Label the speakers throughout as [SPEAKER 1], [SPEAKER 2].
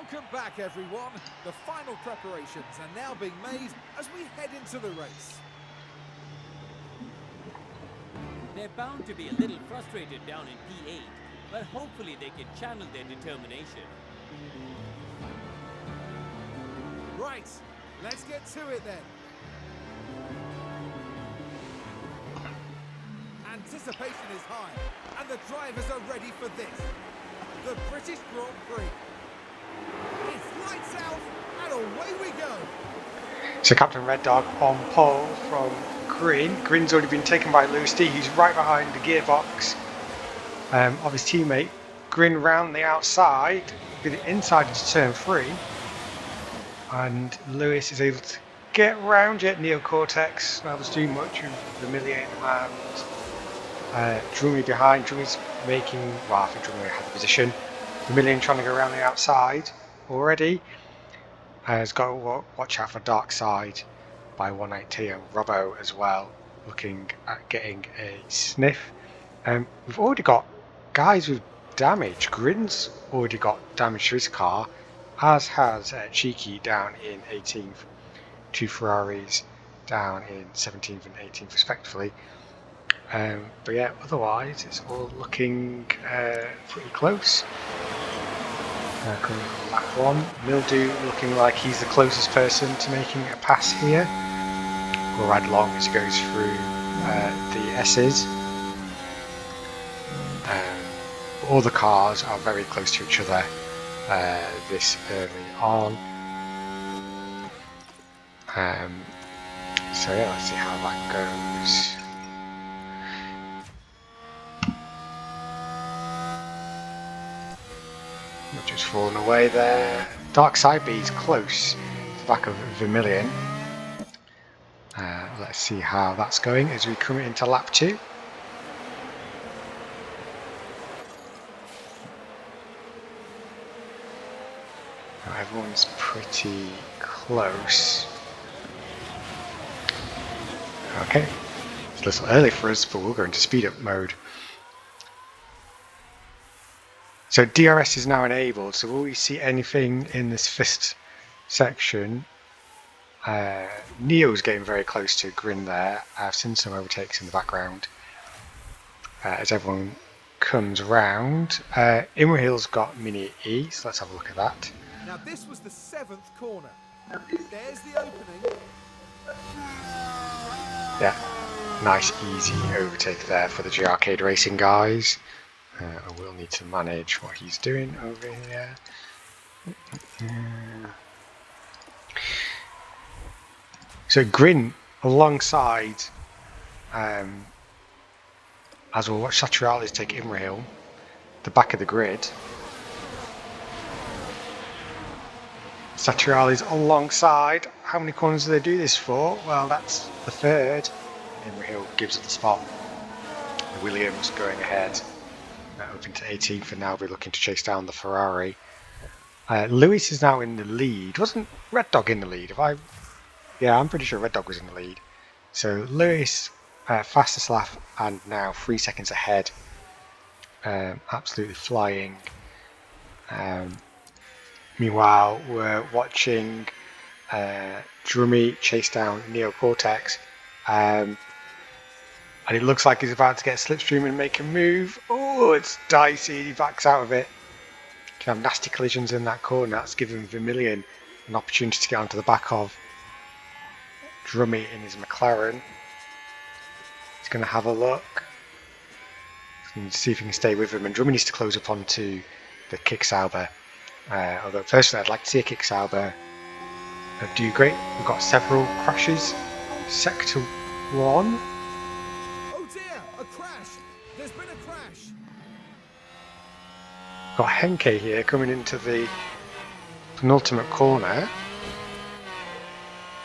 [SPEAKER 1] Welcome back, everyone. The final preparations are now being made as we head into the race.
[SPEAKER 2] They're bound to be a little frustrated down in P8, but hopefully they can channel their determination.
[SPEAKER 1] Right, let's get to it then. Anticipation is high, and the drivers are ready for this. The British Grand Prix. It's lights out, and away we go.
[SPEAKER 3] So Captain Red Dog on pole from Grin. Grin's already been taken by Lewis D, who's right behind the gearbox of his teammate. Grin round the outside, with the inside into turn 3. And Lewis is able to get round yet. Neocortex, not able to do much with Vermilion and Drummy behind. Drummy's making, well, I think Drummy had the position. Vermilion trying to go around the outside already. Has got to watch out for Dark Side by 180 and Robbo as well, looking at getting a sniff. We've already got guys with damage. Grin's already got damage to his car, as has Cheeky down in 18th, 2 Ferraris down in 17th and 18th respectively. But yeah, otherwise it's all looking pretty close. Coming from lap 1, Mildew looking like he's the closest person to making a pass here. We'll ride along as he goes through the S's. All the cars are very close to each other this early on. So yeah, let's see how that goes. Just falling away there. Dark Side B's close to the back of Vermilion. Let's see how that's going as we come into lap 2. Now everyone's pretty close. Okay, it's a little early for us, but we'll go into speed up mode. So DRS is now enabled, so will we see anything in this first section? Neo's getting very close to Grin there. I've seen some overtakes in the background as everyone comes round. Imrahil's got Mini E, so let's have a look at that.
[SPEAKER 1] Now this was the 7th corner. There's the opening.
[SPEAKER 3] Yeah, nice easy overtake there for the GRcade Racing guys. I will need to manage what he's doing over here. So Grin alongside, as we'll watch Satrialis take Imrahil, the back of the grid. Satrialis alongside. How many corners do they do this for? Well, that's the 3rd. Imrahil gives it the spot. Williams going ahead. Open to 18th and now we're looking to chase down the Ferrari. Lewis is now in the lead. Wasn't Red Dog in the lead? Yeah, I'm pretty sure Red Dog was in the lead. So Lewis, fastest lap and now 3 seconds ahead. Absolutely flying. Meanwhile, we're watching Drummy chase down Neocortex. And it looks like he's about to get slipstream and make a move. Oh, it's dicey. He backs out of it. Can have nasty collisions in that corner. That's giving Vermilion an opportunity to get onto the back of Drummy in his McLaren. He's going to have a look. He's going to see if he can stay with him. And Drummy needs to close up onto the Kicksauber. Although personally, I'd like to see a Kicksauber do great. We've got several crashes. Sector 1.
[SPEAKER 1] A crash! There's been a crash!
[SPEAKER 3] Got Henke here coming into the penultimate corner.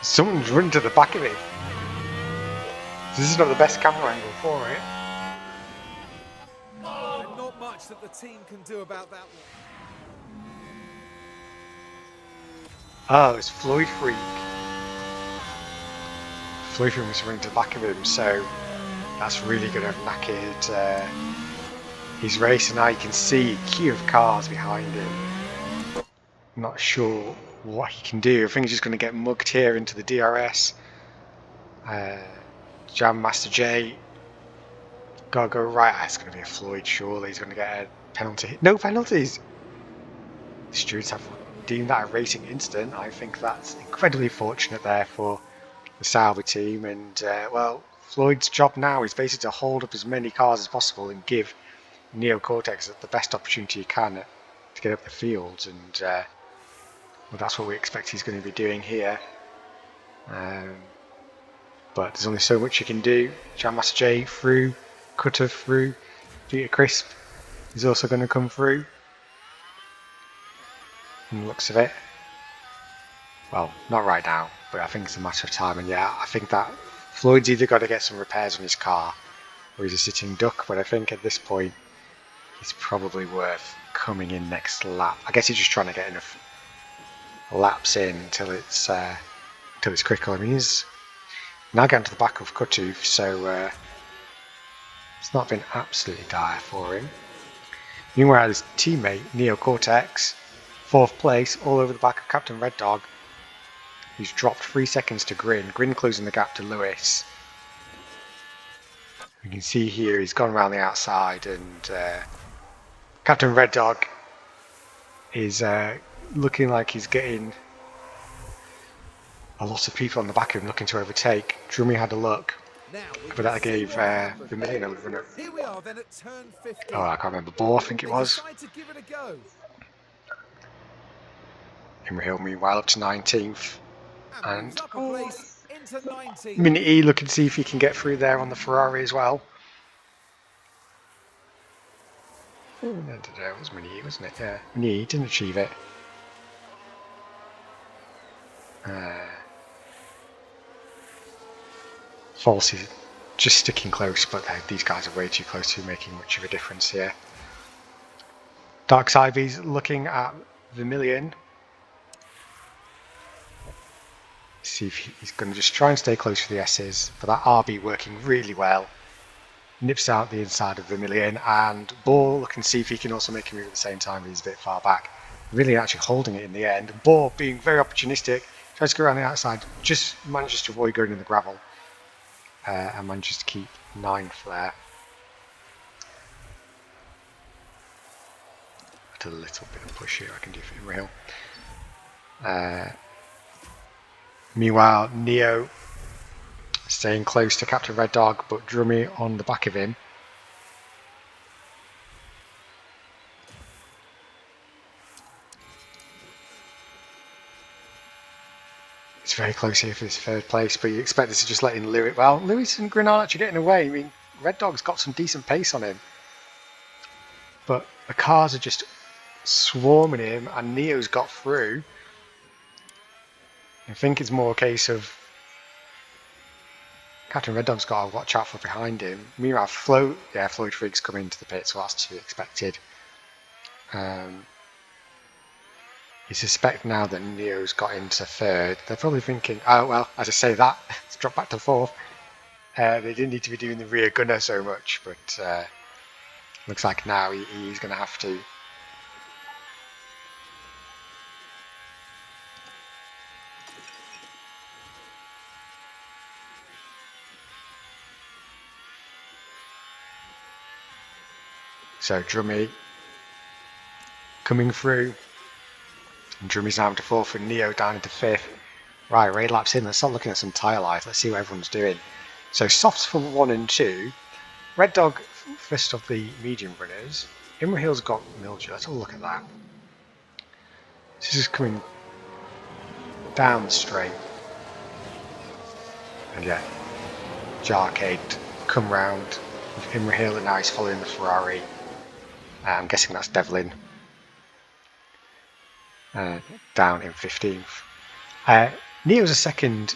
[SPEAKER 3] Someone's run to the back of it. This is not the best camera angle for it.
[SPEAKER 1] And not much that the team can do about that one.
[SPEAKER 3] Oh, it's Floyd Freak. Floyd Freak was running to the back of him, so that's really going to have knackered his race. And now you can see a queue of cars behind him. Not sure what he can do. I think he's just going to get mugged here into the DRS. Jam Master J. Gotta go right. It's going to be a Floyd, surely. He's going to get a penalty. No penalties! The stewards have deemed that a racing incident. I think that's incredibly fortunate there for the Sauber team. And, well, Floyd's job now is basically to hold up as many cars as possible and give Neo Cortex the best opportunity he can to get up the field. And, well, that's what we expect he's going to be doing here. But there's only so much you can do. Jam Master J through, Cutter through, Peter Crisp is also going to come through. From the looks of it. Well, not right now, but I think it's a matter of time. And yeah, I think that Floyd's either got to get some repairs on his car or he's a sitting duck. But I think at this point, it's probably worth coming in next lap. I guess he's just trying to get enough laps in until it's critical. I mean, he's now getting to the back of Kutuf, so it's not been absolutely dire for him. Meanwhile, his teammate, Neo Cortex, 4th place, all over the back of Captain Red Dog. He's dropped 3 seconds to Grin. Grin closing the gap to Lewis. You can see here he's gone around the outside, and Captain Red Dog is looking like he's getting a lot of people on the back of him looking to overtake. Drummy had a look, but that gave Vermillion a run.
[SPEAKER 1] Here we are then at turn 15.
[SPEAKER 3] Oh, I can't remember. Ball, I think it was.
[SPEAKER 1] Decide to give it a go.
[SPEAKER 3] Imre Hill, meanwhile, up to 19th. And
[SPEAKER 1] moves up a place into 19th.
[SPEAKER 3] Mini E looking to see if he can get through there on the Ferrari as well. Oh, no, it was Mini E, wasn't it? Yeah, Mini E didn't achieve it. Falsey just sticking close, but these guys are way too close to making much of a difference here. Dark Ivy's looking at Vermillion. See if he's going to just try and stay close for the S's, but that RB working really well. Nips out the inside of Vermillion, and Ball looking to see if he can also make a move at the same time, but he's a bit far back. Really actually holding it in the end. Ball being very opportunistic, tries to go around the outside, just manages to avoid going in the gravel, and manages to keep 9th there. A little bit of push here I can do for Imre Hill. Meanwhile, Neo staying close to Captain Red Dog, but Drummy on the back of him. It's very close here for this 3rd place, but you expect this to just let in Lewis. Well, Lewis and Grin aren't actually getting away. I mean, Red Dog's got some decent pace on him, but the cars are just swarming him, and Neo's got through. I think it's more a case of Captain Red Dog's got to watch out for behind him. Meanwhile, Floyd Frigg's come into the pit, so that's to be expected. You suspect now that Neo's got into 3rd. They're probably thinking, oh well, as I say that, it's dropped back to 4th. They didn't need to be doing the rear gunner so much, but looks like now he's going to have to. So Drummy coming through. And Drummy's down to 4th and Neo down into 5th. Right, 8 laps in. Let's start looking at some tyre life. Let's see what everyone's doing. So softs for 1 and 2. Red Dog, first of the medium runners. Imre Hill's got mildew. Let's have a look at that. This is coming down the straight. And yeah, GRcade come round with Imre Hill, and now he's following the Ferrari. I'm guessing that's Devlin. Down in 15th. Neo's a 2nd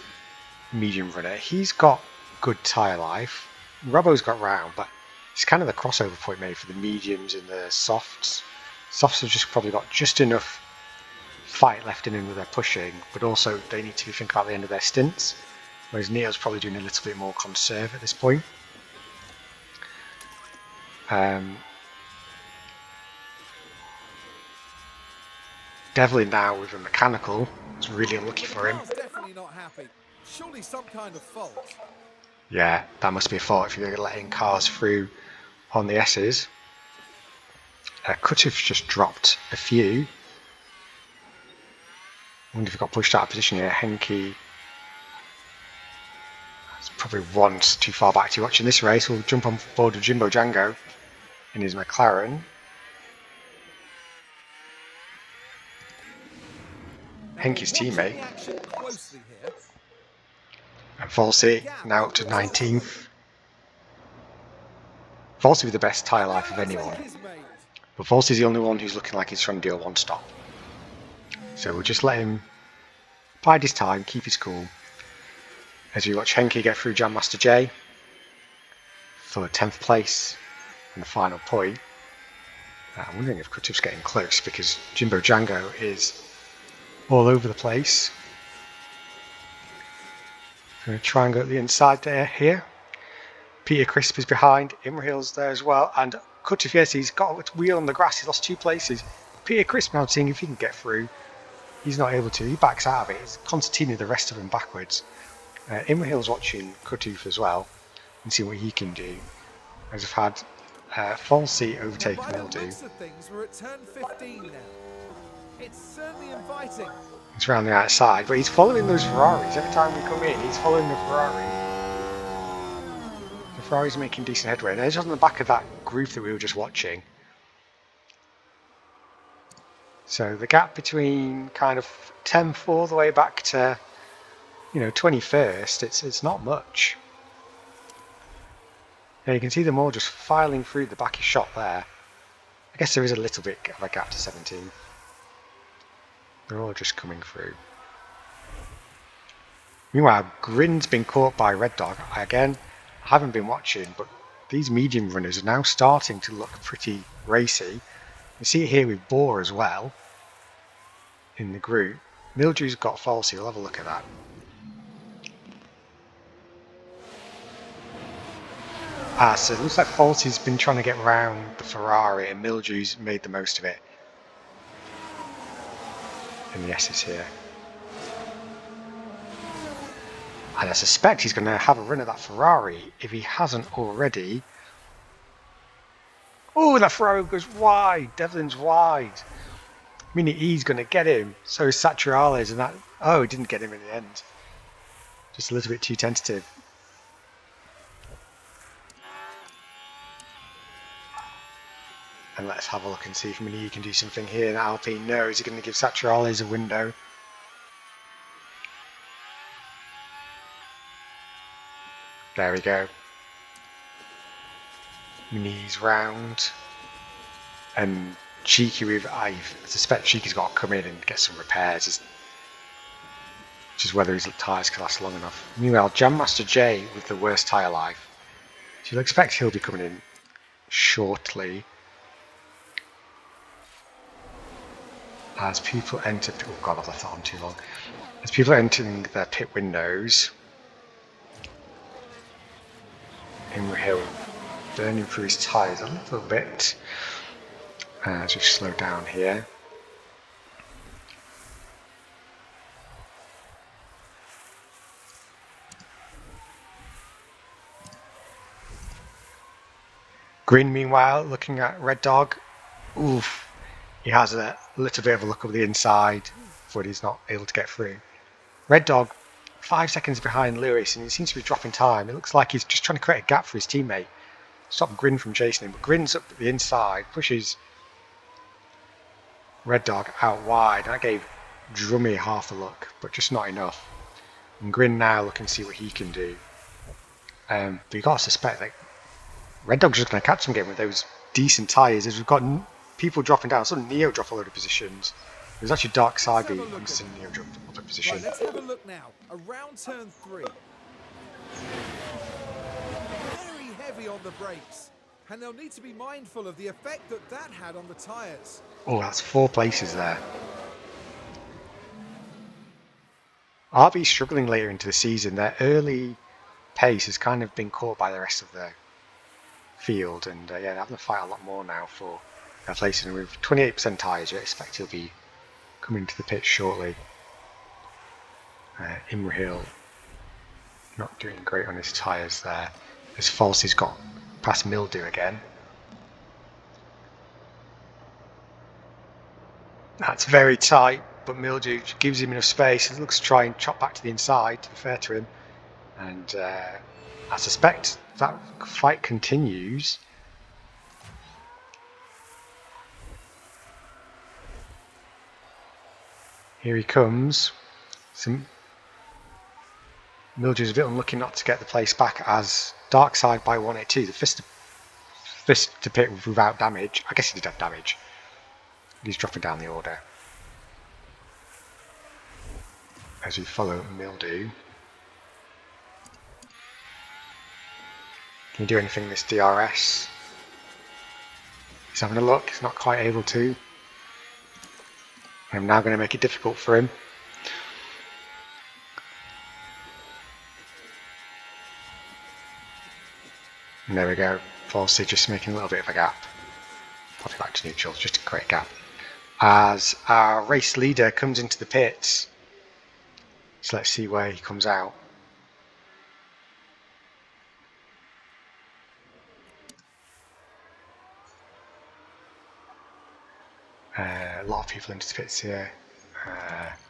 [SPEAKER 3] medium runner. He's got good tyre life. Robbo's got round, but it's kind of the crossover point made for the mediums and the softs. Softs have just probably got just enough fight left in them with their pushing, but also they need to be thinking about the end of their stints. Whereas Neo's probably doing a little bit more conserve at this point. Devlin now with a mechanical. It's really unlucky
[SPEAKER 1] The
[SPEAKER 3] for him.
[SPEAKER 1] car's definitely not happy. Surely some kind of fault.
[SPEAKER 3] Yeah, that must be a fault if you're letting cars through on the S's. Kutuf's just dropped a few. I wonder if he got pushed out of position here. Henke is probably once too far back to be watching this race. We'll jump on board with Jimbo Django in his McLaren.
[SPEAKER 1] Now we're
[SPEAKER 3] Henke's
[SPEAKER 1] watching
[SPEAKER 3] teammate.
[SPEAKER 1] the action closely here.
[SPEAKER 3] And
[SPEAKER 1] The
[SPEAKER 3] Volsey
[SPEAKER 1] gap
[SPEAKER 3] now up to
[SPEAKER 1] opens up.
[SPEAKER 3] 19th. Volsey with the best tyre
[SPEAKER 1] And the
[SPEAKER 3] life of anyone.
[SPEAKER 1] overtake is made.
[SPEAKER 3] But Volsey's the only one who's looking like he's trying to do a one stop. So we'll just let him bide his time, keep his cool. As we watch Henke get through Jam Master J for 10th place and the final point. I'm wondering if Kutuf's getting close because Jimbo Django is all over the place. Going to try and go at the inside there here. Peter Crisp is behind. Imrahil's there as well. And Kutuf, yes, he's got a wheel on the grass. He's lost 2 places. Peter Crisp now seeing if he can get through. He's not able to. He backs out of it. He's concertining the rest of them backwards. Imrahil's watching Kutuf as well and see what he can do. As I've had Falsey overtake
[SPEAKER 1] By the
[SPEAKER 3] Mildew.
[SPEAKER 1] looks of things, we're at turn 15 now. It's certainly inviting.
[SPEAKER 3] He's around the outside, but he's following those Ferraris. Every time we come in, he's following the Ferrari. The Ferrari's making decent headway. And it's on the back of that group that we were just watching. So the gap between kind of 10th all the way back to, 21st, it's not much. Yeah, you can see them all just filing through the backy shot there. I guess there is a little bit of a gap to 17. They're all just coming through. Meanwhile, Grin's been caught by Red Dog. Again, I haven't been watching, but these medium runners are now starting to look pretty racy. You see it here with Boar as well in the group. Mildew's got Falsey. We'll have a look at that. So it looks like Falsey's been trying to get round the Ferrari and Mildew's made the most of it. And the S's here. And I suspect he's going to have a run at that Ferrari if he hasn't already. Oh, that Ferrari goes wide. Devlin's wide. Meaning he's going to get him. So is Satriales, and that. Oh, he didn't get him in the end. Just a little bit too tentative. And let's have a look and see if Mini can do something here in Alpine. No, is he going to give Satriales a window? There we go. Mini's round. And Cheeky with, I suspect Cheeky's got to come in and get some repairs. Which is whether his tyres can last long enough. Meanwhile, Jam Master J with the worst tyre life. So you'll expect he'll be coming in shortly. As people enter, oh god, I've left that on too long. As people are entering their pit windows, Imrahil burning through his tyres a little bit. As we slow down here. Grin, meanwhile, looking at Red Dog. Oof. He has a little bit of a look over the inside, but he's not able to get through. Red Dog, 5 seconds behind Lewis, and he seems to be dropping time. It looks like he's just trying to create a gap for his teammate. Stop Grin from chasing him, but Grin's up the inside, pushes Red Dog out wide. That gave Drummy half a look, but just not enough. And Grin now looking to see what he can do. But you've got to suspect that Red Dog's just going to catch him again with those decent tyres. As we've got people dropping down, so Neo dropped a load of positions. There's actually Dark Side B, and Neo dropped a position.
[SPEAKER 1] Right, let's have a look now. Around turn 3. Very heavy on the brakes. And they'll need to be mindful of the effect that had on the tyres.
[SPEAKER 3] Oh, that's 4 places there. RB struggling later into the season. Their early pace has kind of been caught by the rest of the field, and yeah, they're having to fight a lot more now for their place. And with 28% tyres, you expect he'll be coming into the pit shortly. Imrahil not doing great on his tyres there, as Falsey's got past Mildew again. That's very tight, but Mildew gives him enough space. He looks to try and chop back to the inside, to be fair to him. And I suspect that fight continues. Here he comes. Mildew's a bit unlucky not to get the place back, as Dark Side by 182. The fist to pit without damage. I guess he did have damage. He's dropping down the order. As we follow Mildew. Can he do anything this DRS? He's having a look, he's not quite able to. I'm now going to make it difficult for him. And there we go, Falsey just making a little bit of a gap. Probably back to neutral, just to create a gap. As our race leader comes into the pits. So let's see where he comes out. A lot of people into the pits here.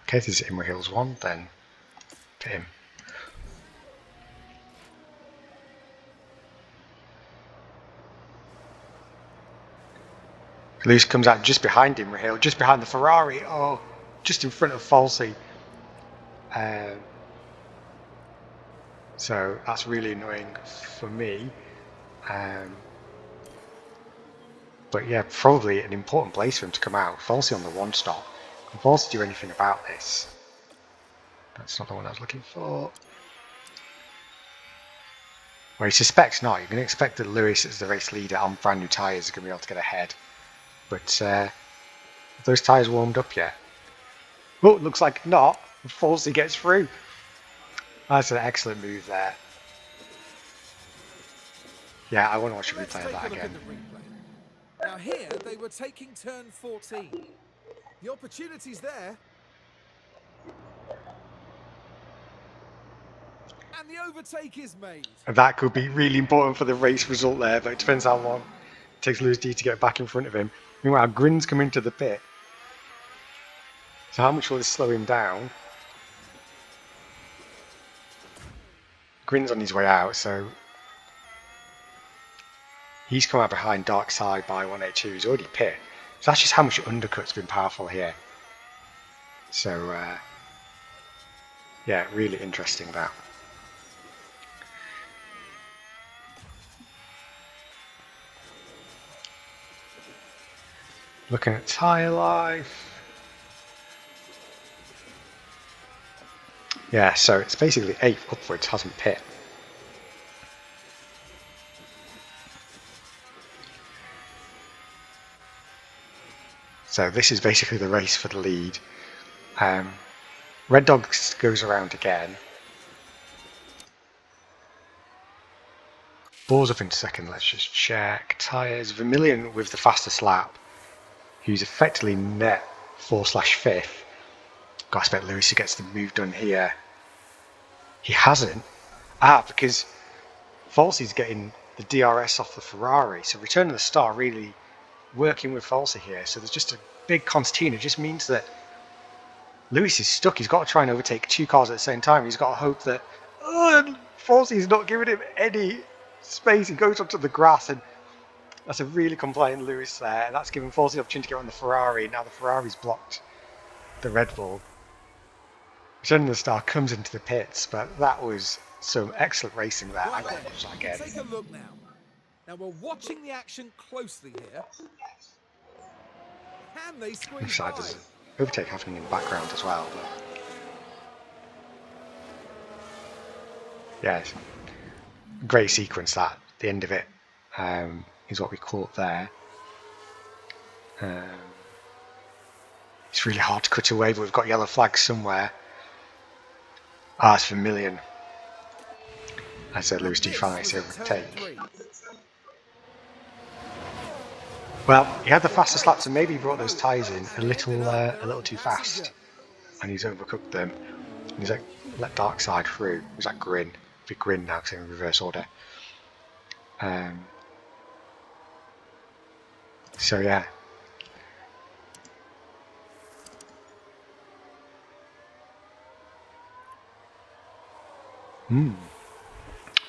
[SPEAKER 3] Okay, this is Imrahil's one, then to him. Lewis comes out just behind Imrahil, just behind the Ferrari. Oh, just in front of Falsey. So that's really annoying for me. But yeah, probably an important place for him to come out. Falsey on the one stop. Can Falsey do anything about this? That's not the one I was looking for. Well, he suspects not. You're going to expect that Lewis, as the race leader on brand new tyres, is going to be able to get ahead. But have those tyres warmed up yet? Oh, it looks like not. Falsey gets through. That's an excellent move there. Yeah, I want to watch a replay of that again.
[SPEAKER 1] Now here they were taking turn 14. The opportunity's there. And the overtake is made.
[SPEAKER 3] And that could be really important for the race result there, but it depends how long it takes Lewis D to get back in front of him. Meanwhile, Grin's come into the pit. So how much will this slow him down? Grin's on his way out, so he's come out behind Dark Side by 182. He's already pit. So that's just how much undercut's been powerful here. So yeah, really interesting that. Looking at tyre life. Yeah, so it's basically 8 upwards, hasn't pit. So this is basically the race for the lead. Red Dog goes around again. Ball's up in second, let's just check. Tyres, Vermilion with the fastest lap, who's effectively net 4/5th. Got to expect Lewis who gets the move done here. He hasn't. Because Falsey's getting the DRS off the Ferrari. So Return of the Star really working with Falsey here. So there's just a big concertina. It just means that Lewis is stuck. He's got to try and overtake 2 cars at the same time. He's got to hope that Falsey's not giving him any space. He goes onto the grass, and that's a really compliant Lewis there. That's giving Falsey the opportunity to get on the Ferrari. Now the Ferrari's blocked the Red Bull. Return of the Star comes into the pits, but that was some excellent racing there. I got to watch that again.
[SPEAKER 1] Take a look now. Now we're watching the action closely here. Can they squeeze by?
[SPEAKER 3] There's an overtake happening in the background as well. But yeah, great sequence that. The end of it is what we caught there. It's really hard to cut away, but we've got yellow flags somewhere. It's Vermilion. I said Lewis D finally to overtake. Well, he had the fastest lap, so maybe he brought those tyres in a little too fast, and he's overcooked them. And he's like, let dark side through. He's like Grin, big Grin now, because in reverse order. So yeah.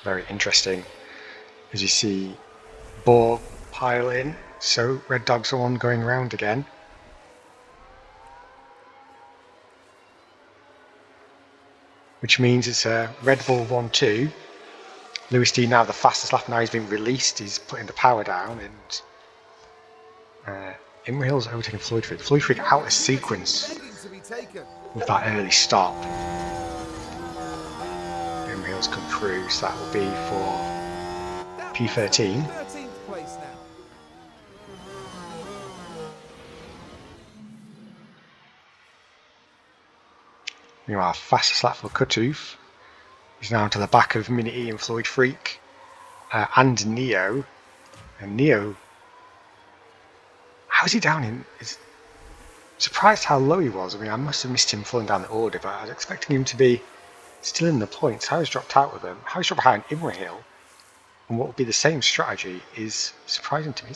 [SPEAKER 3] Very interesting. As you see, Boar pile in. So Red Dog's the one going round again. Which means it's a Red Bull 1-2. Lewis D now the fastest lap. Now he's been released. He's putting the power down, and Imrahil's overtaking Floyd Freak. Floyd Freak out of sequence with that early stop. Imrahil's come through, so that will be for P13. Meanwhile, fastest lap for Kutoof. He's now to the back of Minute E and Floyd Freak and Neo. And Neo, how's he down in? Surprised how low he was. I mean, I must have missed him falling down the order, but I was expecting him to be still in the points. How he's dropped out with them, how he's dropped behind Imrahil, and what would be the same strategy is surprising to me.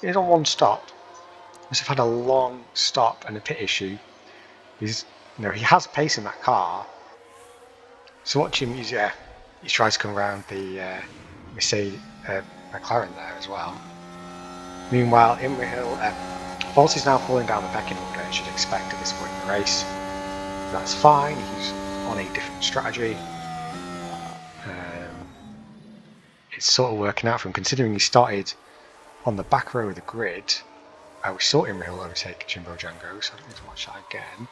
[SPEAKER 3] He's on one stop. Must have had a long stop and a pit issue. He has pace in that car. So watch him. He tries to come around the Mercedes McLaren there as well. Meanwhile, Imrahil, Falls is now falling down the pecking order, as you'd expect at this point in the race. That's fine. He's on a different strategy. It's sort of working out for him, considering he started on the back row of the grid. We saw Imrahil overtake Jimbo Django, so I don't need to watch that again.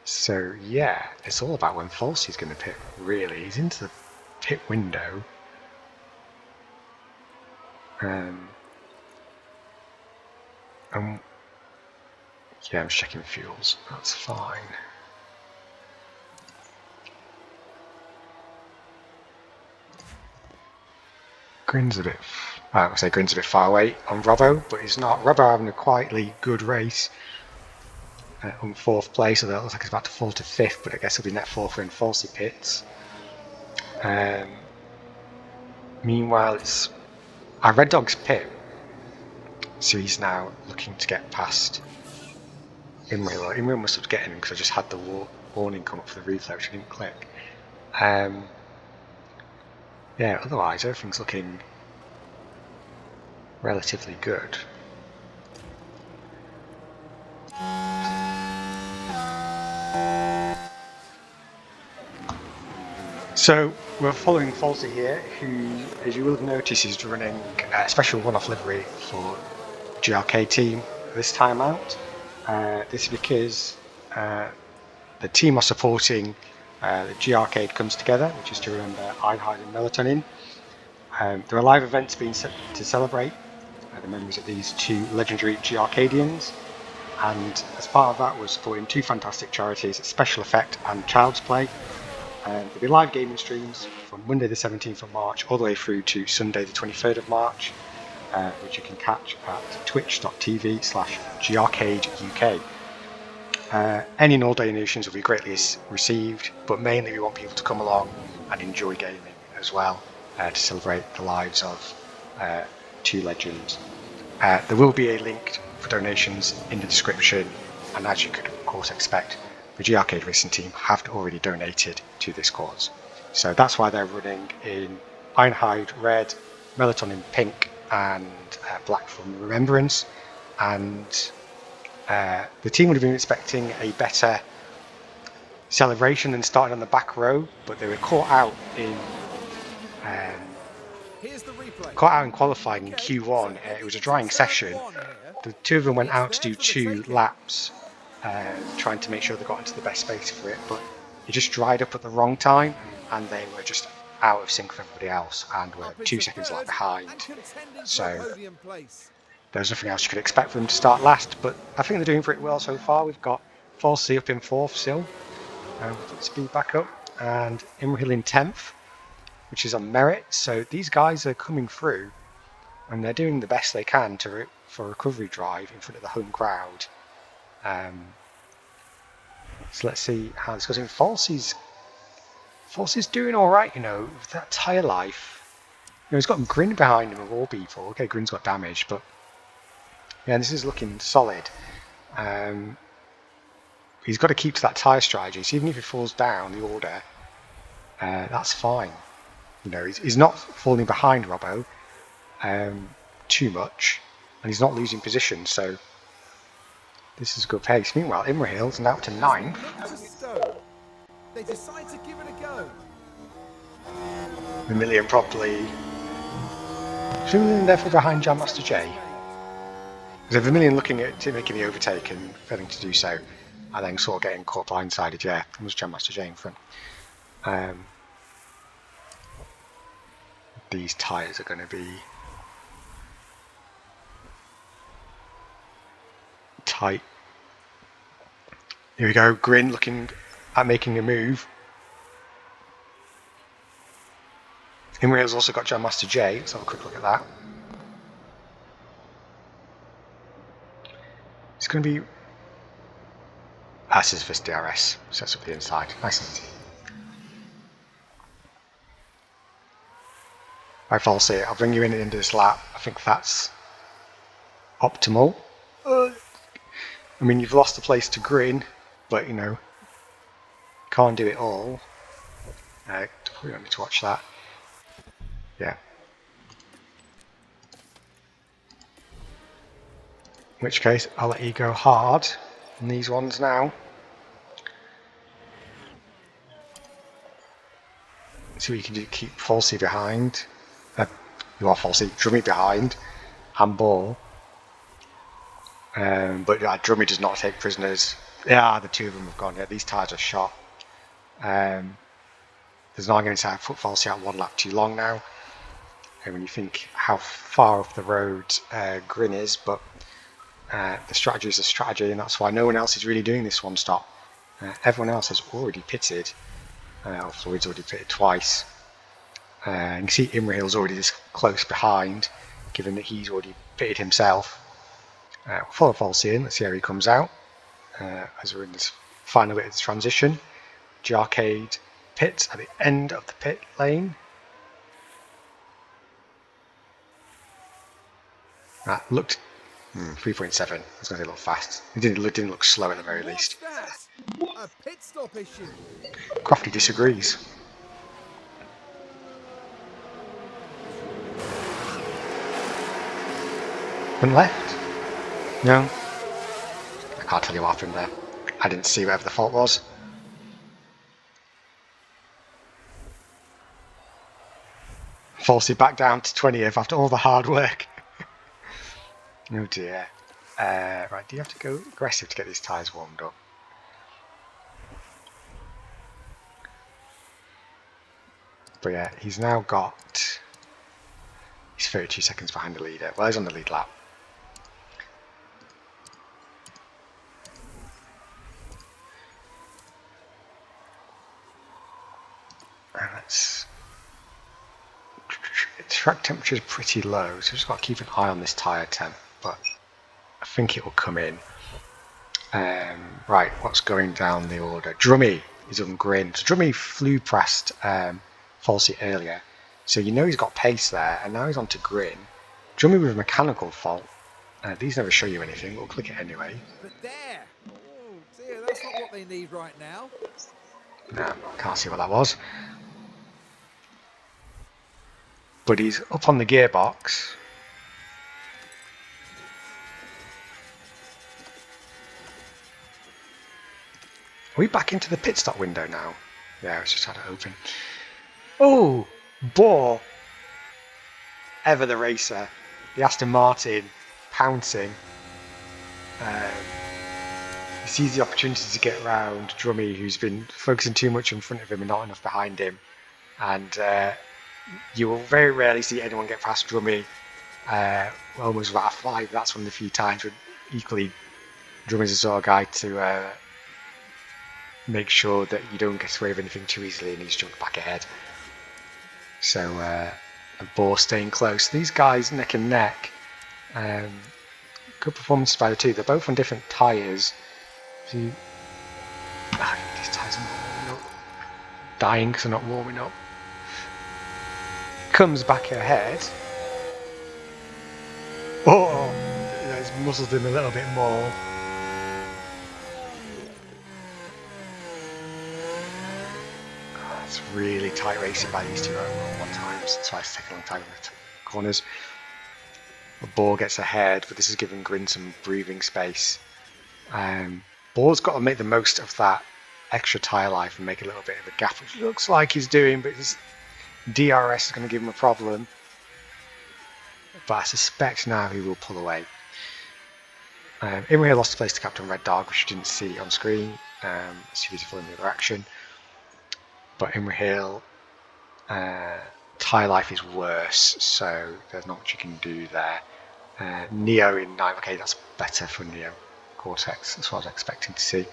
[SPEAKER 3] So yeah, it's all about when Falsey's going to pit, really. He's into the pit window. Yeah, I'm just checking fuels. That's fine. Grin's a bit far away on Robbo, but he's not. Robbo having a quietly good race on 4th place, although it looks like he's about to fall to 5th, but I guess he'll be net 4th when Falsey pits. Meanwhile, it's our Red Dog's pit, so he's now looking to get past Imrahil. Imrahil must have getting him because I just had the warning come up for the replay, which I didn't click. Yeah, otherwise everything's looking relatively good. So we're following Falsey here, who, as you will have noticed, is running a special one-off livery for the GRcade team this time out. This is because the team are supporting the GRcade Comes Together, which is to remember Einhard and Melatonin. There are live events being set to celebrate the memories of these two legendary GRcadians, and as part of that we're supporting two fantastic charities, Special Effect and Child's Play. There'll be live gaming streams from Monday the 17th of March all the way through to Sunday the 23rd of March, which you can catch at twitch.tv/GRcade UK. Any and all donations will be greatly received, but mainly we want people to come along and enjoy gaming as well, to celebrate the lives of two legends. There will be a link for donations in the description, and as you could of course expect, the GRcade racing team have already donated to this cause. So that's why they're running in Einhard red, Melatonin pink, and black from Remembrance. And the team would have been expecting a better celebration than starting on the back row, but they were caught out in qualifying in Q1. It was a drying session. The two of them went out to do 2 laps, trying to make sure they got into the best space for it, but it just dried up at the wrong time, and they were just out of sync with everybody else and were 2 seconds like behind. So there's nothing else you could expect for them to start last, but I think they're doing pretty well so far. We've got Falsey up in 4th still, speed back up, and Imrahil in 10th. which is on merit. So these guys are coming through, and they're doing the best they can for a recovery drive in front of the home crowd. So let's see how this goes. In Falsey's doing all right, you know, with that tyre life. You know, he's got Grin behind him of all people. Okay, Grin's got damage, but yeah, this is looking solid. He's got to keep to that tyre strategy. So even if he falls down the order, that's fine. You know, he's not falling behind Robbo too much, and he's not losing position. So this is a good pace. Meanwhile, Imrahil's now to 9th.
[SPEAKER 1] They decide to give it a go.
[SPEAKER 3] Vermilion probably. Vermilion therefore behind Jam Master J. There's a Vermilion looking at making the overtake and failing to do so, and then sort of getting caught blindsided. Yeah, it was Jam Master J in front. These tyres are going to be tight. Here we go, Grin looking at making a move. Imriel's also got Jam Master J. Let's have a quick look at that. It's going to be... This is for DRS. Sets up the inside. Nice and easy. Right, Falsey, I'll bring you in at the end of this lap. I think that's optimal. I mean, you've lost the place to Grin, but, you know, can't do it all. We don't need to watch that. Yeah. In which case, I'll let you go hard on these ones now. See what you can do to keep Falsey behind. You are Falsey, Drummy behind, and Ball. But Drummy does not take prisoners. Yeah, the two of them have gone. Yeah, these tyres are shot. There's no argument to put Falsey out one lap too long now. And when you think how far off the road Grin is, but the strategy is a strategy, and that's why no one else is really doing this one stop. Everyone else has already pitted. Floyd's already pitted twice. You can see Imrahil's already this close behind, given that he's already pitted himself. We'll follow Falsey in, let's see how he comes out. As we're in this final bit of the transition. GRcade pits at the end of the pit lane. That looked 3.7. I was going to say look fast. It didn't look slow at the very least.
[SPEAKER 1] A pit stop issue.
[SPEAKER 3] Crofty disagrees. Went left? No. I can't tell you what happened there. I didn't see whatever the fault was. Falsey back down to 20th after all the hard work. Oh dear. Right, do you have to go aggressive to get these tyres warmed up? But yeah, he's now got... He's 32 seconds behind the leader. Well, he's on the lead lap. And let's... Track temperature is pretty low, so just got to keep an eye on this tyre temp, but I think it will come in. Right, what's going down the order? Drummy is on Grin. So Drummy flew past Falsey earlier, so you know he's got pace there, and now he's on to Grin. Drummy with a mechanical fault. These never show you anything, we'll click it anyway.
[SPEAKER 1] But there! Oh dear, that's not what they need right now.
[SPEAKER 3] No, can't see what that was. But he's up on the gearbox. Are we back into the pit stop window now? Yeah, it's just had it open. Oh, Boar. Ever the racer. The Aston Martin pouncing. He sees the opportunity to get round Drummy, who's been focusing too much in front of him and not enough behind him. And you will very rarely see anyone get past Drummy. Almost about a 5. That's one of the few times when equally Drummy's the sort of guy to make sure that you don't get away with anything too easily, and he's jumped back ahead. So Bohr staying close. These guys neck and neck. Good performance by the two. They're both on different tyres. So these tyres are not warming up. Dying because they're not warming up. Comes back ahead. Oh, it's muscled him a little bit more. It's really tight racing by these two at one times. That's why it's taking a long time in the corners. The Bohr gets ahead, but this is giving Grin some breathing space. Bohr's got to make the most of that extra tyre life and make a little bit of a gap, which looks like he's doing, but his DRS is going to give him a problem. But I suspect now he will pull away. Imre lost place to Captain Red Dog, which you didn't see on screen. It's too easy for him in the other action. But Imre tyre life is worse, so there's not much you can do there. Neo in GRcade, that's better for Neo Cortex, that's what I was expecting to see.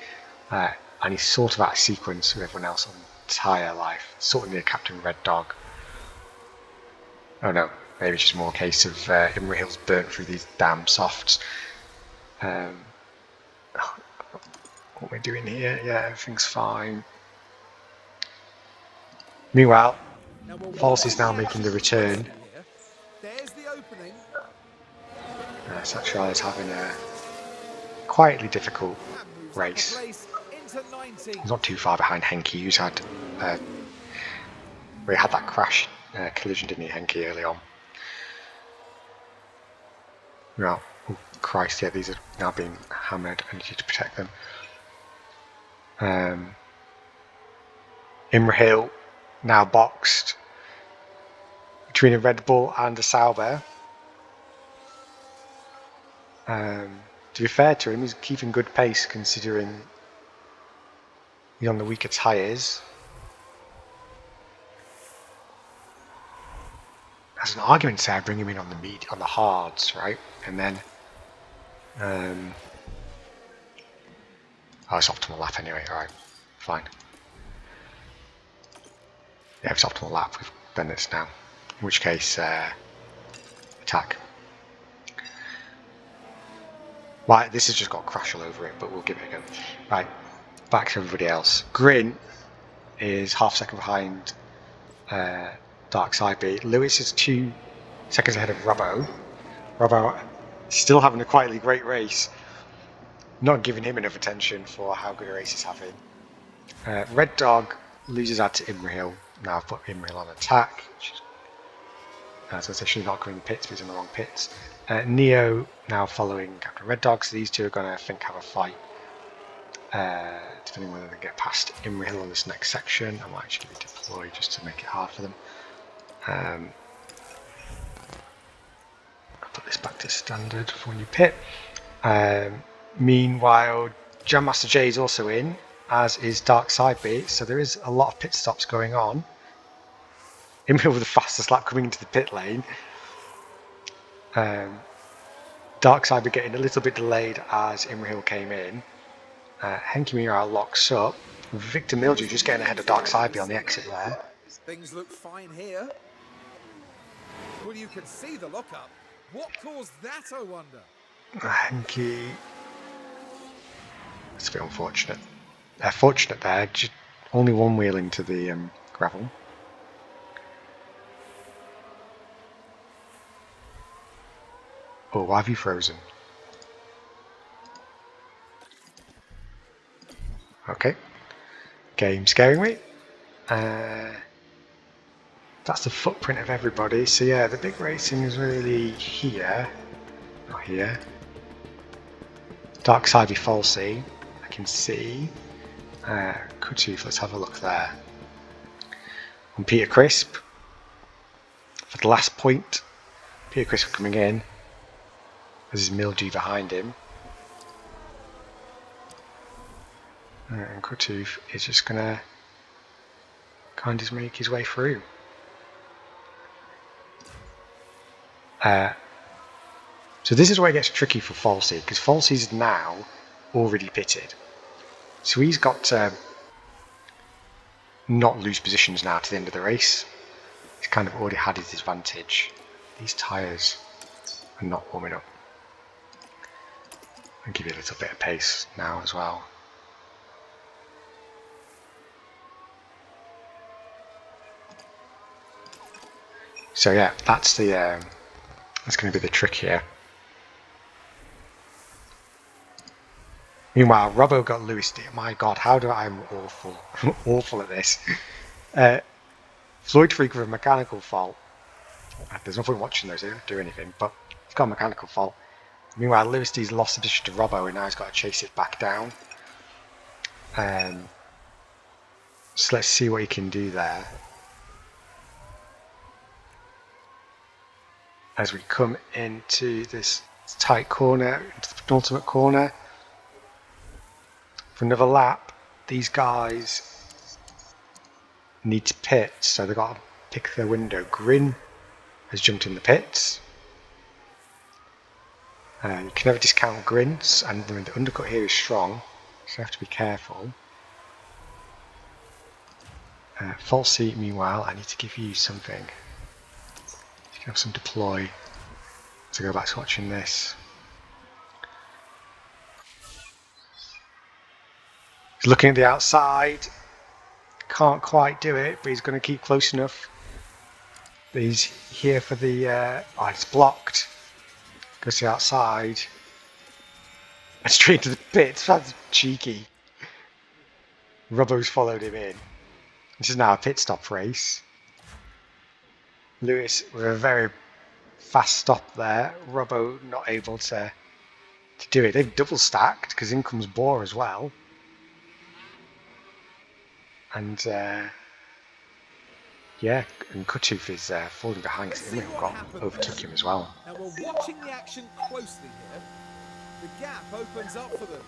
[SPEAKER 3] And he's sort of out of sequence with everyone else on tyre life, sort of near Captain Red Dog. Oh no, maybe it's just more a case of Imrahil's burnt through these damn softs. What we're doing here, yeah, everything's fine. Meanwhile, False is now making the return.
[SPEAKER 1] There's the opening.
[SPEAKER 3] Satchel is having a quietly difficult race. He's not too far behind Henke, who's had where he had that crash collision, didn't he, Henke, early on? Well, oh Christ, yeah, these are now being hammered. I need you to protect them. Imrahil now boxed between a Red Bull and a Sauber. To be fair to him, he's keeping good pace considering he's on the weaker tyres. As an argument, say I bring him in on the hards, right? And then oh, it's optimal lap anyway, alright, fine. Yeah, it's optimal lap, we've done this now. In which case, attack. Right, this has just got crash all over it, but we'll give it a go. Right, back to everybody else. Grin is half a second behind Dark Side B. Lewis is 2 seconds ahead of Robbo. Robbo still having a quietly great race. Not giving him enough attention for how good a race he's having. Red Dog loses out to Imrahil. Now I've put Imrahil on attack. So it's actually not going in the pits, but he's in the wrong pits. Neo now following Captain Red Dog, so these two are going to, I think, have a fight. Depending on whether they get past Imrahil on this next section. I might actually give it deploy just to make it hard for them. I'll put this back to standard for when you pit. Meanwhile, Jam Master J is also in, as is Dark Side B, so there is a lot of pit stops going on. Imrahil with the fastest lap coming into the pit lane. Dark Side B getting a little bit delayed as Imrahil came in. Henke meanwhile locks up. Victor Mildew just getting ahead of Dark Side B on the exit there.
[SPEAKER 1] Things look fine here. Well, you can see the lockup. What caused that, I wonder?
[SPEAKER 3] Henke. It's a bit unfortunate. Fortunate there, just only one wheel into the gravel. Oh, why have you frozen? Okay. Game scaring me. That's the footprint of everybody. So yeah, the big racing is really here. Not here. Dark Side be falsy. I can see. Kutuf, let's have a look there. And Peter Crisp. For the last point. Peter Crisp coming in. There's Mildew behind him. And Kutuf is just going to kind of make his way through. So this is where it gets tricky for Falsey, because Falsey's now already pitted. So he's got to not lose positions now to the end of the race. he's kind of already had his advantage. These tyres are not warming up. I'll give you a little bit of pace now as well. So yeah, that's going to be the trick here. Meanwhile, Robbo got Lewis D. My God, I'm awful, awful at this. Floyd Freak with a mechanical fault. There's no point watching those, they don't do anything, but he's got a mechanical fault. Meanwhile, Lewis D's lost the position to Robbo and now he's got to chase it back down. So let's see what he can do there. As we come into this tight corner, into the penultimate corner. For another lap, these guys need to pit, so they've got to pick their window. Grin has jumped in the pits. You can never discount Grins, and the undercut here is strong, so you have to be careful. False seat, meanwhile, I need to give you something. You can have some deploy to go back to watching this. He's looking at the outside, can't quite do it, but he's going to keep close enough. But he's here for the, oh, it's blocked. Goes to the outside. And straight to the pits, that's cheeky. Robbo's followed him in. This is now a pit stop race. Lewis with a very fast stop there. Robbo not able to do it. They've double stacked because in comes Bohr as well. And yeah, and Kutuf is falling behind because Imran overtook him as well.
[SPEAKER 1] Now we're watching the action closely here. The gap opens up for them.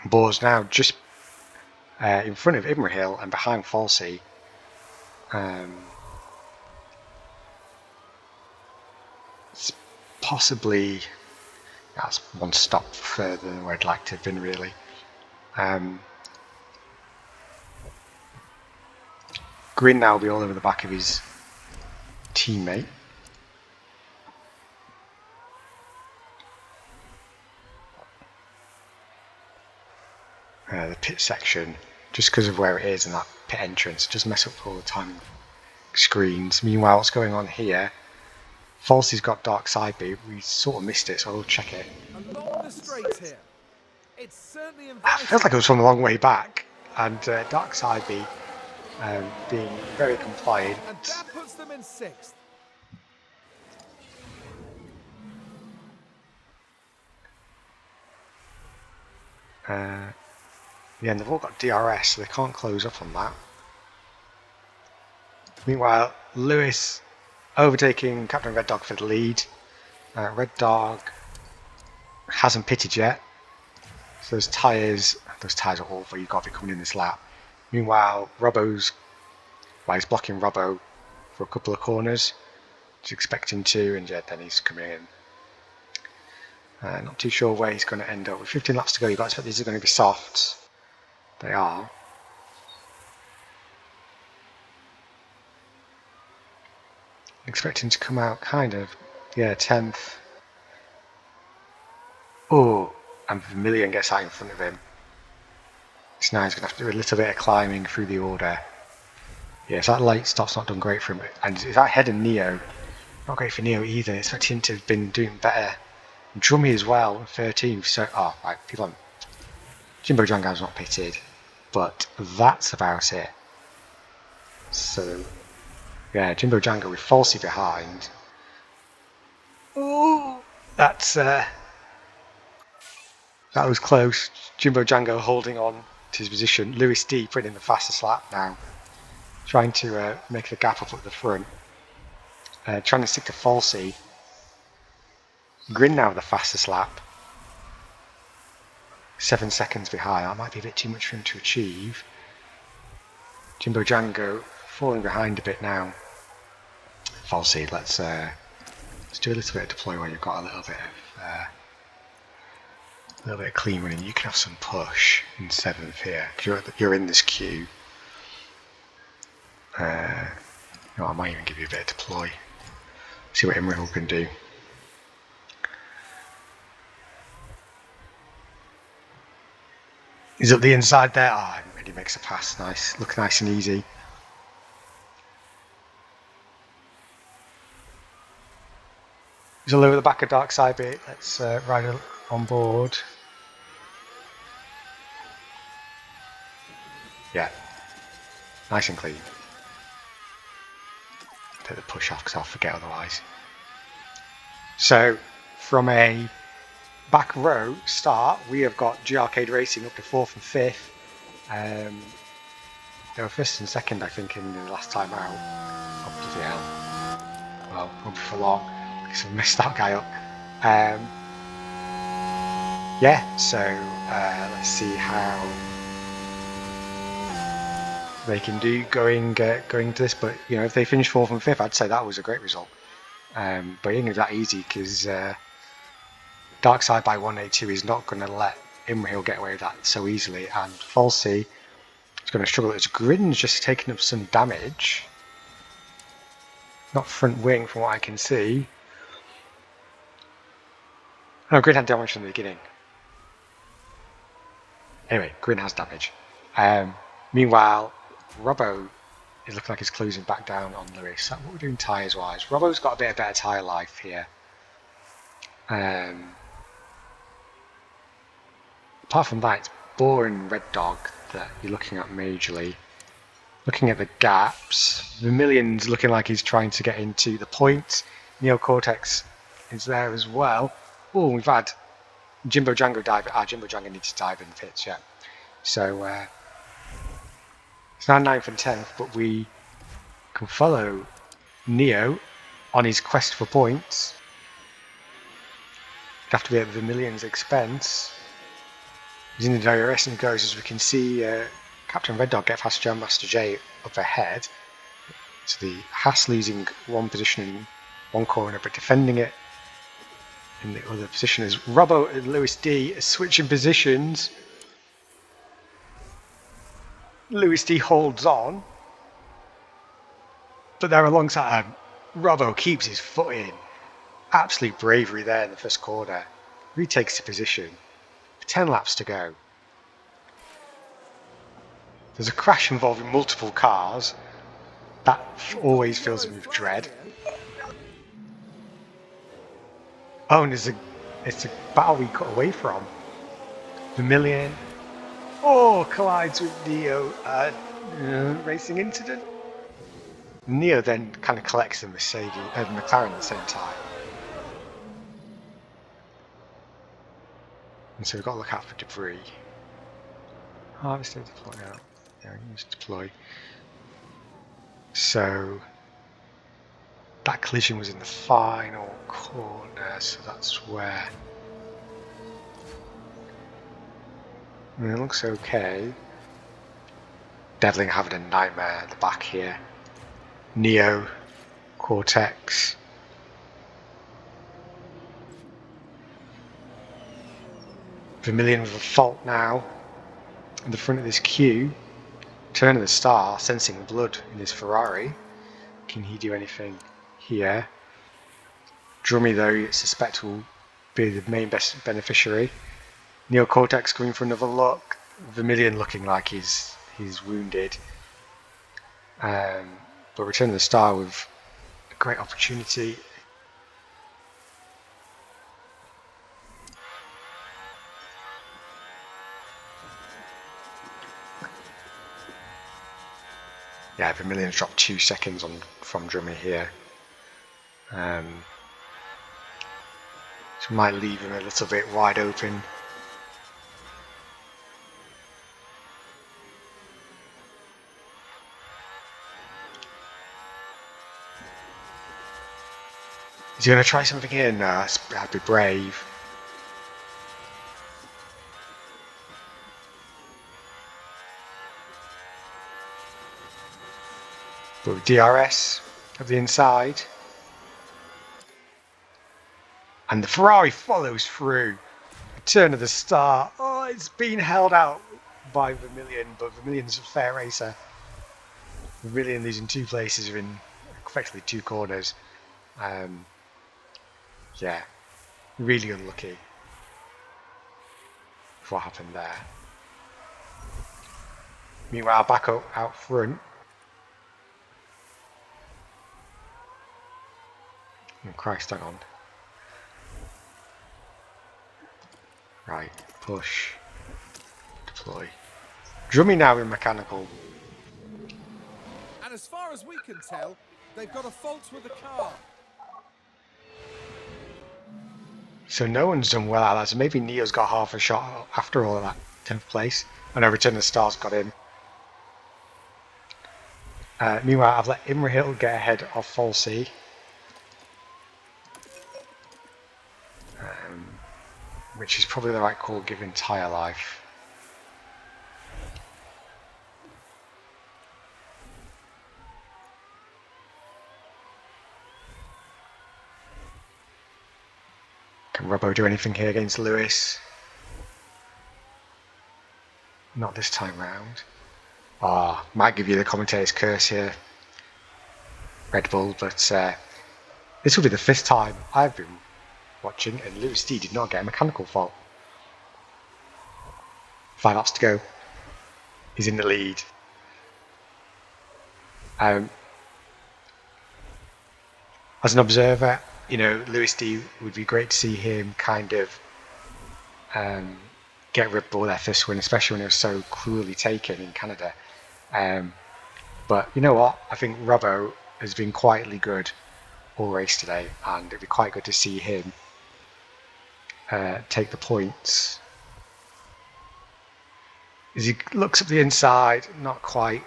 [SPEAKER 3] Bohr's now just in front of Imrahil and behind Falsey. It's possibly, that's one stop further than where I'd like to have been really. Grin now will be all over the back of his teammate. The pit section, just because of where it is and that pit entrance, does mess up all the time screens. Meanwhile, what's going on here? Falsey's got dark side B. We sort of missed it, so I'll check it.
[SPEAKER 1] Along the straight here. It's certainly
[SPEAKER 3] It
[SPEAKER 1] inviting.
[SPEAKER 3] feels like it was from the long way back, and dark side B being very compliant.
[SPEAKER 1] And that puts them in sixth.
[SPEAKER 3] Yeah, and they've all got DRS, so they can't close up on that. Meanwhile, Lewis overtaking Captain Red Dog for the lead. Red Dog hasn't pitted yet, so those tyres are awful. You've got to be coming in this lap. Meanwhile, he's blocking Robbo for a couple of corners. He's expecting to, and yeah, then he's coming in. Not too sure where he's going to end up. With 15 laps to go, you've got to expect these are going to be soft. They are. Expecting to come out kind of, yeah, 10th. Oh, and Vermillion gets out in front of him. So now he's going to have to do a little bit of climbing through the order. Yeah, so that late stop's not done great for him. And is that ahead of Neo? Not great for Neo either. Expecting him to have been doing better. Drummy as well, 13th. So, oh, right, people on. Jimbo Django's not pitted, but that's about it. So, yeah, Jimbo Django with Falsey behind. Oh, that's that was close. Jimbo Django holding on to his position. Lewis D putting in the fastest lap now, trying to make the gap up at the front. Trying to stick to Falsey. Grin now with the fastest lap. 7 seconds behind. That might be a bit too much for him to achieve. Jimbo Django falling behind a bit now. Falsey, let's Let's do a little bit of deploy where you've got a little bit of clean running. You can have some push in 7th here, because you're in this queue. You know, I might even give you a bit of deploy. See what Imrahil can do. He's up the inside there. Oh, really makes a pass. Nice. Look nice and easy. He's all over the back of Dark Side bit. Let's ride on board. Yeah. Nice and clean. Take the push off because I'll forget otherwise. So, from a back row start, we have got GRcade Racing up to 4th and 5th. They were 1st and 2nd, I think, in the last time out. Oh, bloody hell. Well, won't be for long because I've messed that guy up. Yeah, so let's see how they can do going to this. But you know, if they finish 4th and 5th, I'd say that was a great result. But it ain't gonna be that easy because Dark Side by 182 is not going to let Imrahil get away with that so easily, and Falsey is going to struggle. As Grin's just taking up some damage. Not front wing from what I can see. No, Grin had damage from the beginning. Anyway, Grin has damage. Meanwhile, Robbo is looking like he's closing back down on Lewis. What we're doing tyres wise. Robbo's got a bit of better tyre life here. Apart from that, it's boring Red Dog that you're looking at majorly. Looking at the gaps, Vermillion's looking like he's trying to get into the point. Neocortex is there as well. Oh, we've had Jimbo Django dive. Jimbo Django needs to dive in the pits, yeah. So it's now 9th and 10th, but we can follow Neo on his quest for points. It'd have to be at Vermillion's expense. He's in the DRS and goes, as we can see Captain Red Dog get past Jam Master J up ahead. So the Haas losing one position in one corner, but defending it in the other position is Robbo and Lewis D are switching positions. Lewis D holds on, but they're alongside him. Robbo keeps his foot in. Absolute bravery there in the first corner. Retakes the position. 10 laps to go. There's a crash involving multiple cars. That always fills me with dread. Oh, and it's a battle we cut away from. Vermilion. Oh, collides with Neo. Racing incident. Neo then kind of collects the McLaren at the same time. And so we've got to look out for debris. Harvest deploy out. Yeah, use deploy. So that collision was in the final corner, so that's where. It looks okay. Devling having a nightmare at the back here. Neo, Cortex. Vermilion with a fault now in the front of this queue. Turn of the Star, sensing blood in his Ferrari. Can he do anything here? Drummy, though, you suspect will be the main best beneficiary. Neo Cortex going for another look. Vermilion looking like he's wounded. But Return of the Star with a great opportunity. Yeah, Vermilion's dropped 2 seconds from Drummy here. So might leave him a little bit wide open. Is he going to try something here? No, I'd be brave. But with DRS of the inside. And the Ferrari follows through. Return of the star. Oh, it's been held out by Vermilion, but Vermilion's a fair racer. Vermilion losing 2 places in effectively 2 corners. Yeah, really unlucky for what happened there. Meanwhile, back up out front. Oh, Christ, hang on. Right, push, deploy. Drummy now in mechanical.
[SPEAKER 1] And as far as we can tell, they've got a fault with the car.
[SPEAKER 3] So no one's done well at that. So maybe Neo's got half a shot after all of that. 10th place. I know Return of the Stars got in. Meanwhile, I've let Imra get ahead of Falsey. Which is probably the right call given tyre life. Can Robbo do anything here against Lewis? Not this time round. Might give you the commentator's curse here, Red Bull, but this will be the 5th time I've been watching and Lewis D did not get a mechanical fault. 5 laps to go. He's in the lead. As an observer, you know, Lewis D would be great to see him kind of get Red Bull their first win, especially when it was so cruelly taken in Canada. But you know what? I think Robbo has been quietly good all race today, and it'd be quite good to see him take the points. As he looks up the inside, not quite.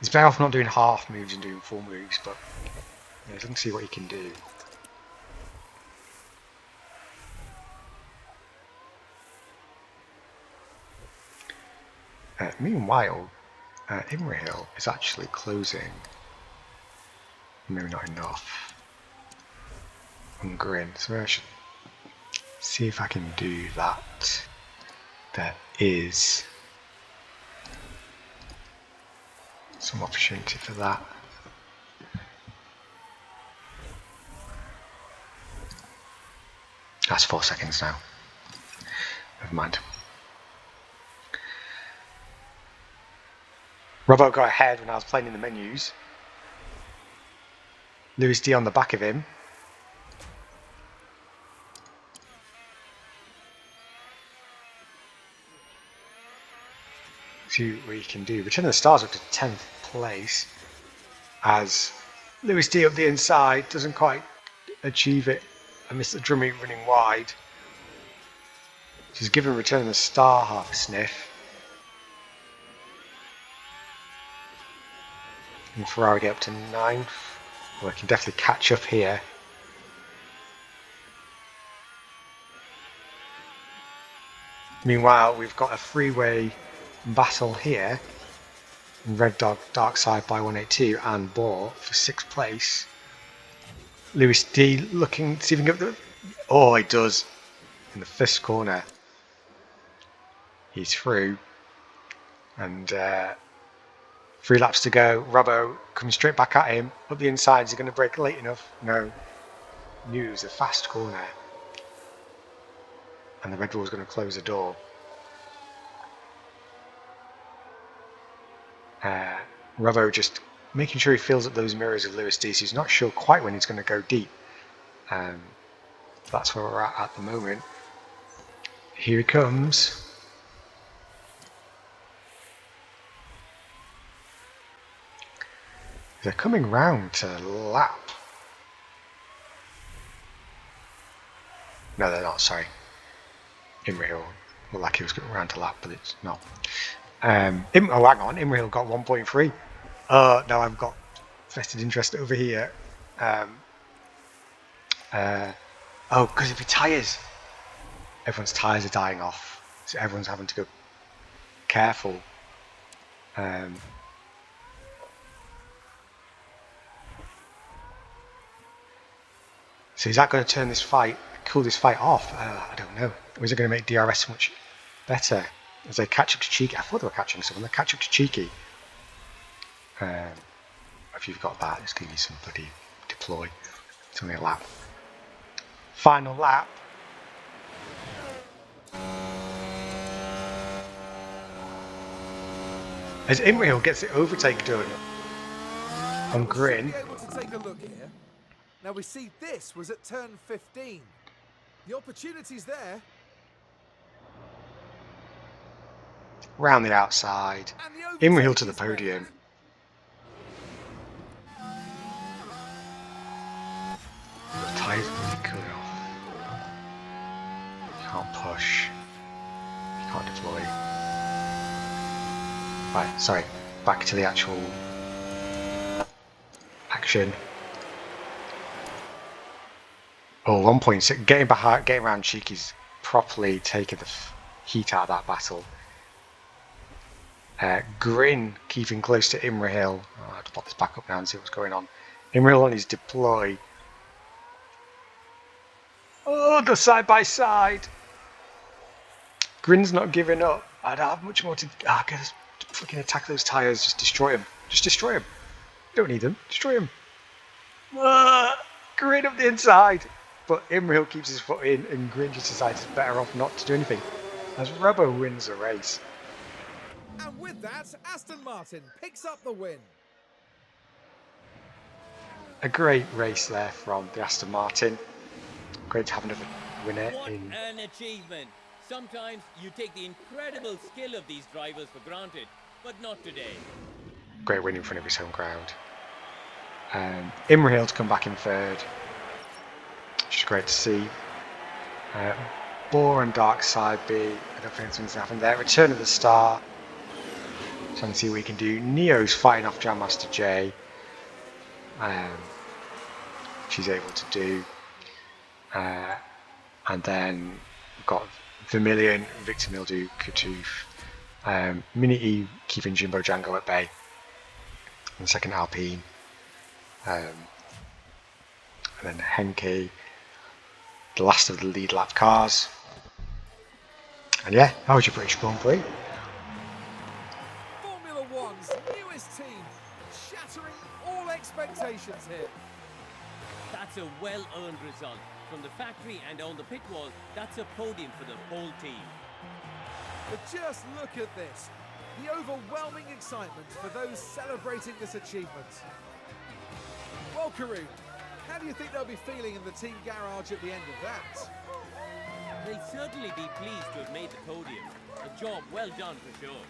[SPEAKER 3] He's better off not doing half moves and doing full moves, but yeah, let's see what he can do. Meanwhile, Imra is actually closing. Maybe not enough. On Grin, so I should see if I can do that. There is some opportunity for that. That's 4 seconds now. Never mind. Robbo got ahead when I was playing in the menus. Lewis D on the back of him. See what he can do. Return of the Stars up to 10th place as Lewis D up the inside doesn't quite achieve it, and Mr. Drummy running wide. She's given Return of the Star half a sniff. And Ferrari get up to 9th. Well, I can definitely catch up here. Meanwhile, we've got a freeway battle here. Red Dog, Dark Side by 182 and Ball for 6th place. Lewis D looking, see if he can get the... Oh, he does. In the 1st corner. He's through. And 3 laps to go. Robbo coming straight back at him. Up the inside. Is he going to brake late enough? No. Knew it was a fast corner. And the Red Bull was going to close the door. Robbo just making sure he fills up those mirrors of Lewis D. So he's not sure quite when he's going to go deep. That's where we're at the moment. Here he comes. They're coming round to lap. No, they're not, sorry. Imra looked like he was going round to lap, but it's not. Oh, hang on, Imra got 1.3. Now I've got vested interest over here. Because of the tyres. Everyone's tyres are dying off, so everyone's having to go careful. So is that going to turn this fight cool this fight off? I don't know. Or is it going to make DRS much better as they catch up to Cheeky? I thought they were catching someone. They catch up to Cheeky. If you've got that, just give you some bloody deploy. It's only a lap. Final lap. As Imriel gets the overtake done on Grin.
[SPEAKER 1] Be able to take a look here. Now we see this was at turn 15. The opportunity's there.
[SPEAKER 3] Round the outside.
[SPEAKER 1] And the
[SPEAKER 3] Imriel
[SPEAKER 1] overtake
[SPEAKER 3] to the
[SPEAKER 1] is there.
[SPEAKER 3] podium. The tyres are coming off. You can't push. You can't deploy. Right, sorry. Back to the actual action. Oh, 1.6. Getting around Cheeky's properly taking the heat out of that battle. Grin keeping close to Imriel. Oh, I have to pop this back up now and see what's going on. Imriel on his deploy. Oh, the side by side. Grin's not giving up. I don't have much more to. I gotta fucking attack those tyres. Just destroy them. Just destroy them. You don't need them. Destroy them. Grin up the inside. But Imriel keeps his foot in, and Grin just decides it's better off not to do anything. As Robbo wins the race.
[SPEAKER 1] And with that, Aston Martin picks up the win.
[SPEAKER 3] A great race there from the Aston Martin. Great to have another winner
[SPEAKER 2] What
[SPEAKER 3] in.
[SPEAKER 2] an achievement! Sometimes you take the incredible skill of these drivers for granted, but not today.
[SPEAKER 3] Great win in front of his home ground. Imriel to come back in third, which is great to see. Boar and Dark Side B. I don't think anything's happened there. Return of the Star. Trying to see what he can do. Neo's fighting off Jam Master J. She's able to do. And then we've got Vermilion, Victor Mildew, Katoof, Mini E keeping Jimbo Django at bay. And second Alpine. And then Henke, the last of the lead lap cars. And yeah, how was your British Grand Prix?
[SPEAKER 1] Formula One's newest team, shattering all expectations here.
[SPEAKER 2] That's a well-earned result. From the factory and on the pit wall, that's a podium for the whole team.
[SPEAKER 1] But just look at this. The overwhelming excitement for those celebrating this achievement. Well, Karun, how do you think they'll be feeling in the team garage at the end of that?
[SPEAKER 2] They'll certainly be pleased to have made the podium. A job well done for sure.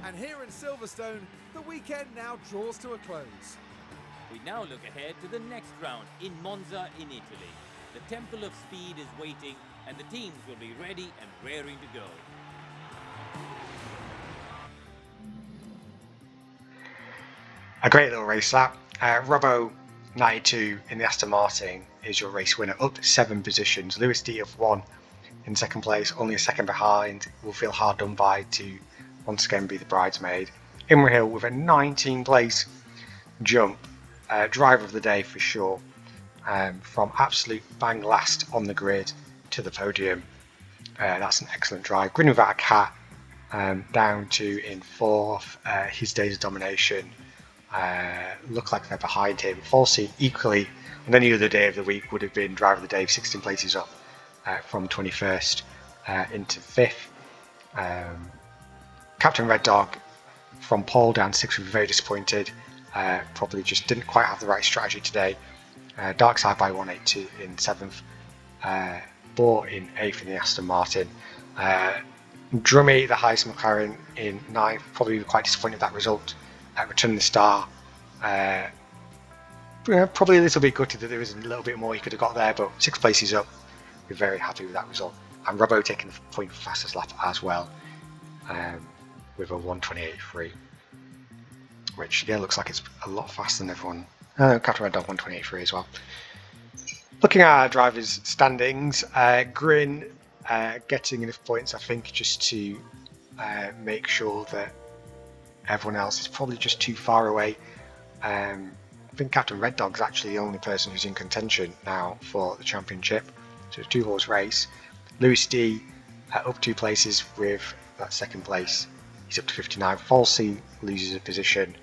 [SPEAKER 1] And here in Silverstone, the weekend now draws to a close.
[SPEAKER 2] We now look ahead to the next round in Monza in Italy. The Temple of Speed is waiting and the teams will be ready and raring to go.
[SPEAKER 3] A great little race that. Robbo 92 in the Aston Martin is your race winner, up 7 positions. Lewis D of 1 in second place, only a second behind. Will feel hard done by to once again be the bridesmaid. Imriel with a 19 place jump. Driver of the day for sure. From absolute bang last on the grid to the podium. That's an excellent drive. Grin without a cat down to in 4th. His days of domination look like they're behind him. Falsey equally on any other day of the week would have been driver of the day, 16 places up from 21st into 5th. Captain Red Dog from pole down 6th, we were very disappointed. Probably just didn't quite have the right strategy today. Dark Side by 182 in 7th. Boar in 8th in the Aston Martin. Drummy, the highest McLaren, in 9th. Probably quite disappointed with that result. Return the Star. Probably a little bit gutted that there was a little bit more he could have got there, but 6 places up. We're very happy with that result. And Robbo taking the point for fastest lap as well, with a 1:28.3, which yeah looks like it's a lot faster than everyone. Captain Red Dog 1:28.3 as well. Looking at our drivers' standings, Grin getting enough points, I think, just to make sure that everyone else is probably just too far away think Captain Red Dog's actually the only person who's in contention now for the championship. So it's a 2-horse race. Lewis D up 2 places with that second place. He's up to 59. Falsey loses a position,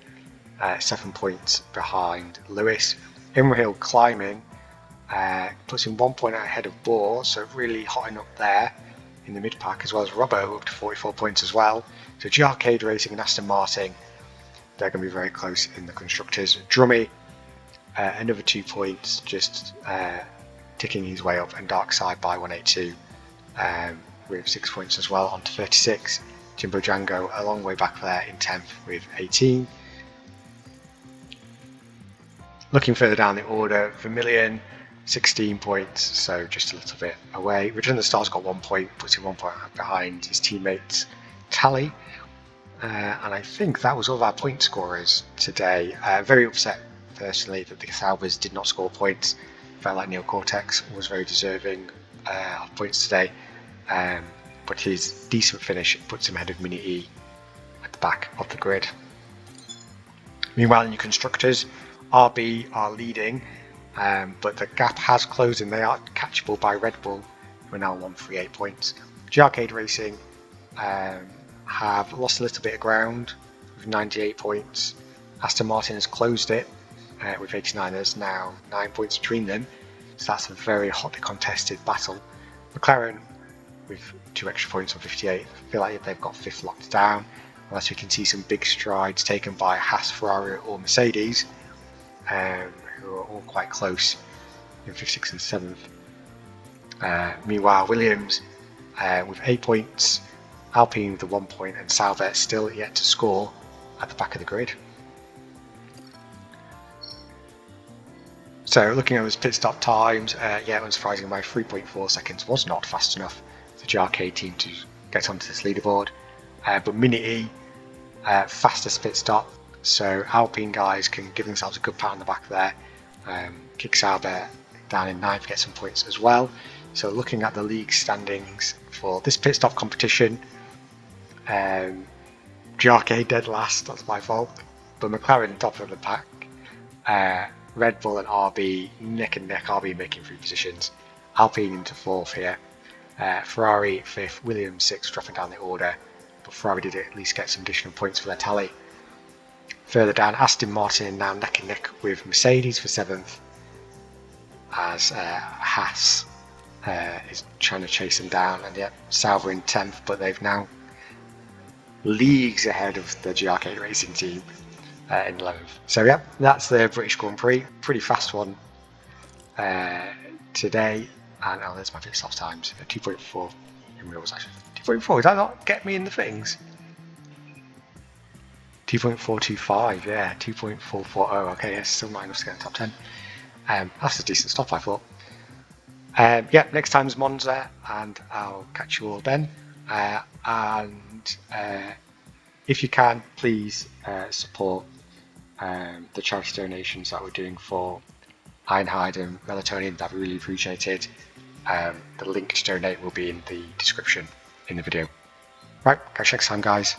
[SPEAKER 3] 7 points behind Lewis. Imrahill climbing puts him 1 point ahead of Bohr, so really hotting up there in the mid pack, as well as Robbo up to 44 points as well. So GRcade Racing and Aston Martin, they're going to be very close in the constructors. Drummy, another 2 points, just ticking his way up, and Darkside by 182 with 6 points as well, on to 36. Jimbo Django a long way back there in 10th with 18. Looking further down the order, Vermilion 16 points, so just a little bit away. Return of the Star's got 1 point, puts him 1 point behind his teammates' tally. And I think that was all of our point scorers today. Very upset personally that the Saubers did not score points. Felt like Neil Cortex was very deserving of points today, but his decent finish puts him ahead of Mini E at the back of the grid. Meanwhile, in your constructors, RB are leading, but the gap has closed and they are catchable by Red Bull, who are now 138 points. GRcade Racing have lost a little bit of ground with 98 points. Aston Martin has closed it with 89. There's now 9 points between them, so that's a very hotly contested battle. McLaren with 2 extra points on 58. I feel like they've got 5th locked down, unless we can see some big strides taken by Haas, Ferrari or Mercedes, who are all quite close in 5th, 6th and 7th. Meanwhile, Williams with 8 points, Alpine with the 1 point, and Sauber still yet to score at the back of the grid. So looking at those pit stop times, yeah, unsurprisingly by 3.4 seconds was not fast enough for the GRcade team to get onto this leaderboard. But Mini E, fastest pit stop, so Alpine guys can give themselves a good pat on the back there. Kick Sauber down in 9th, get some points as well. So looking at the league standings for this pit stop competition, GRcade dead last, that's my fault, but McLaren top of the pack. Red Bull and RB neck and neck, RB making 3 positions. Alpine into 4th here. Ferrari 5th, Williams 6th, dropping down the order, but Ferrari did at least get some additional points for their tally. Further down, Aston Martin now neck and neck with Mercedes for 7th, as Haas is trying to chase them down, and yet Sauber in 10th, but they've now leagues ahead of the GRcade Racing team in 11th. So yeah, that's the British Grand Prix. Pretty fast one today, and oh, there's my pit stop times. 2.4 in real was actually 2.4. Did that not get me in the things? 2.425, yeah, 2.440. Okay, yes, still not enough to get in the top 10. That's a decent stop, I thought. Yeah, next time's Monza, and I'll catch you all then. And if you can, please support the charity donations that we're doing for Ironhide and Melatonin. That'd be really appreciated. The link to donate will be in the description in the video. Right, catch you next time, guys.